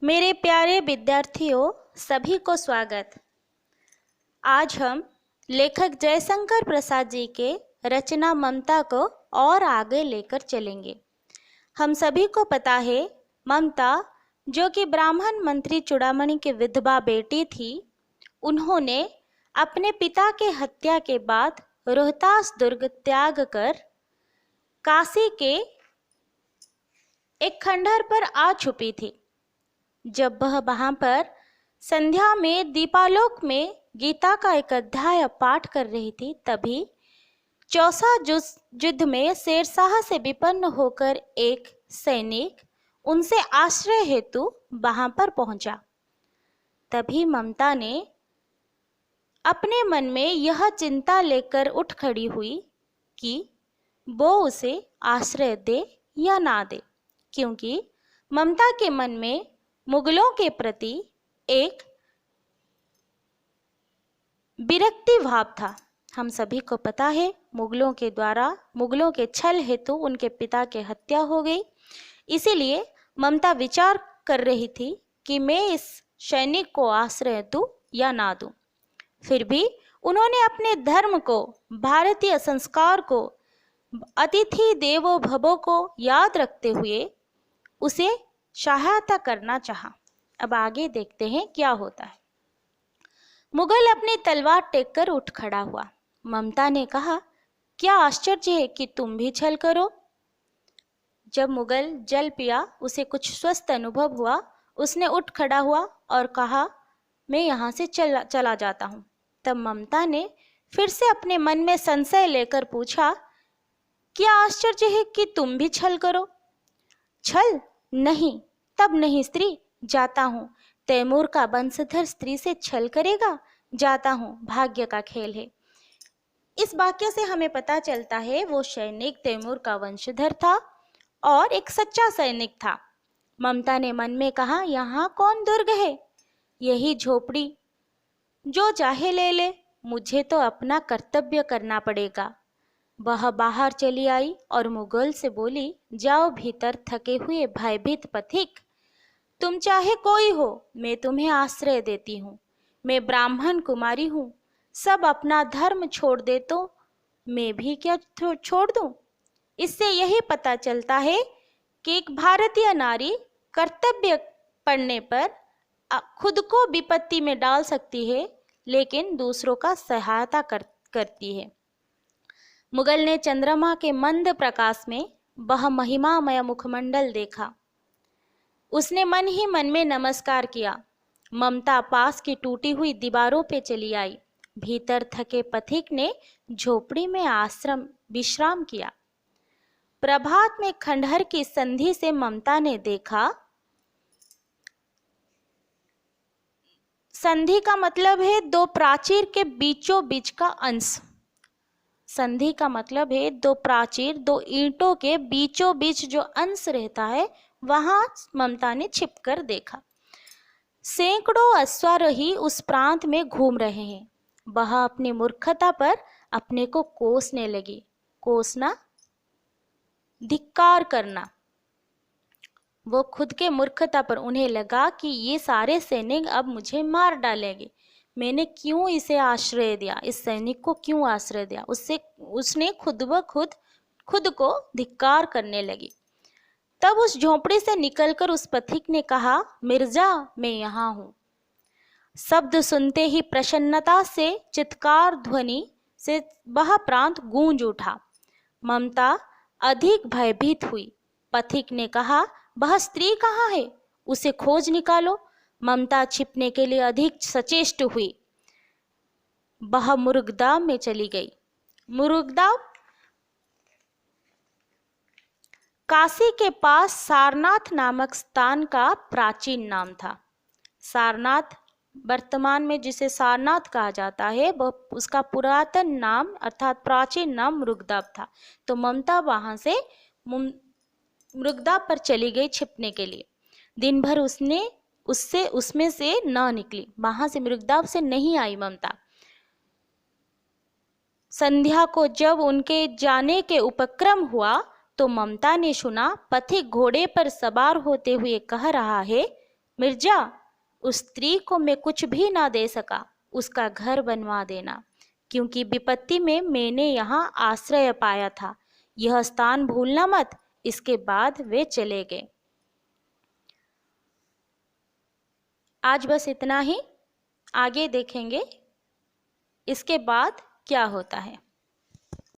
मेरे प्यारे विद्यार्थियों, सभी को स्वागत। आज हम लेखक जयशंकर प्रसाद जी के रचना ममता को और आगे लेकर चलेंगे। हम सभी को पता है, ममता जो कि ब्राह्मण मंत्री चूड़ामणि की विधवा बेटी थी, उन्होंने अपने पिता के हत्या के बाद रोहतास दुर्ग त्याग कर काशी के एक खंडहर पर आ छुपी थी। जब वह वहां पर संध्या में दीपालोक में गीता का एक अध्याय पाठ कर रही थी, तभी चौसा युद्ध में शेरशाह से विपन्न होकर एक सैनिक उनसे आश्रय हेतु वहां पर पहुंचा। तभी ममता ने अपने मन में यह चिंता लेकर उठ खड़ी हुई कि वो उसे आश्रय दे या ना दे, क्योंकि ममता के मन में मुगलों के प्रति एक विरक्ति भाव था। हम सभी को पता है, मुगलों के छल हेतु उनके पिता की हत्या हो गई। इसीलिए ममता विचार कर रही थी कि मैं इस सैनिक को आश्रय दूं या ना दूं। फिर भी उन्होंने अपने धर्म को, भारतीय संस्कार को, अतिथि देवो भवो को याद रखते हुए उसे सहायता करना चाहा। अब आगे देखते हैं क्या होता है। मुगल अपनी तलवार टेक कर उठ खड़ा हुआ। ममता ने कहा, क्या आश्चर्य है कि तुम भी छल करो। जब मुगल जल पिया, उसे कुछ स्वस्थ अनुभव हुआ। उसने उठ खड़ा हुआ और कहा, मैं यहाँ से चला जाता हूँ। तब ममता ने फिर से अपने मन में संशय लेकर पूछा, क्या आश्चर्य है कि तुम भी छल करो। छल नहीं, तब नहीं स्त्री, जाता हूँ। तैमूर का वंशधर स्त्री से छल करेगा? जाता हूँ, भाग्य का खेल है। इस वाक्य से हमें पता चलता है वो सैनिक तैमूर का वंशधर था और एक सच्चा सैनिक था। ममता ने मन में कहा, यहाँ कौन दुर्ग है, यही झोपड़ी, जो चाहे ले ले, मुझे तो अपना कर्तव्य करना पड़ेगा। वह बाहर चली आई और मुगल से बोली, जाओ भीतर थके हुए भयभीत पथिक, तुम चाहे कोई हो, मैं तुम्हें आश्रय देती हूँ। मैं ब्राह्मण कुमारी हूँ, सब अपना धर्म छोड़ दे तो मैं भी क्या छोड़ दूँ। इससे यही पता चलता है कि एक भारतीय नारी कर्तव्य पड़ने पर खुद को विपत्ति में डाल सकती है, लेकिन दूसरों का सहायता करती है। मुगल ने चंद्रमा के मंद प्रकाश में वह महिमामय मुखमंडल देखा। उसने मन ही मन में नमस्कार किया। ममता पास की टूटी हुई दीवारों पे चली आई। भीतर थके पथिक ने झोपड़ी में विश्राम किया। प्रभात में खंडहर की संधि से ममता ने देखा, संधि का मतलब है दो प्राचीर के बीचों बीच का अंश। संधि का मतलब है दो प्राचीर, दो ईंटों के बीचों बीच जो अंश रहता है, वहां ममता ने छिपकर देखा। सैकड़ों अश्वारोही उस प्रांत में घूम रहे हैं। वह अपनी मूर्खता पर अपने को कोसने लगी। कोसना, धिक्कार करना। वो खुद के मूर्खता पर उन्हें लगा कि ये सारे सैनिक अब मुझे मार डालेंगे। मैंने क्यों इसे आश्रय दिया, इस सैनिक को क्यों आश्रय दिया। उसने खुद को धिक्कार करने लगी। तब उस झोंपड़ी से निकलकर उस पथिक ने कहा, मिर्जा, मैं यहाँ हूँ। शब्द सुनते ही प्रसन्नता से चित्कार ध्वनि से वह प्रांत गूंज उठा। ममता अधिक भयभीत हुई। पथिक ने कहा, वह स्त्री कहाँ है, उसे खोज निकालो। ममता छिपने के लिए अधिक सचेष्ट हुई। वह मुर्गदाव में चली गई। मुर्गदाव काशी के पास सारनाथ नामक स्थान का प्राचीन नाम था। सारनाथ वर्तमान में जिसे सारनाथ कहा जाता है, वह उसका पुरातन नाम अर्थात प्राचीन नाम मुर्गदाव था। तो ममता वहां से मुर्गदाव पर चली गई छिपने के लिए। दिन भर उसमें से न निकली, वहां से मुर्गदाव से नहीं आई ममता। संध्या को जब उनके जाने के उपक्रम हुआ तो ममता ने सुना, पथिक घोड़े पर सवार होते हुए कह रहा है, मिर्जा, उस स्त्री को मैं कुछ भी ना दे सका, उसका घर बनवा देना, क्योंकि विपत्ति में मैंने यहाँ आश्रय पाया था। यह स्थान भूलना मत। इसके बाद वे चले गए। आज बस इतना ही। आगे देखेंगे इसके बाद क्या होता है।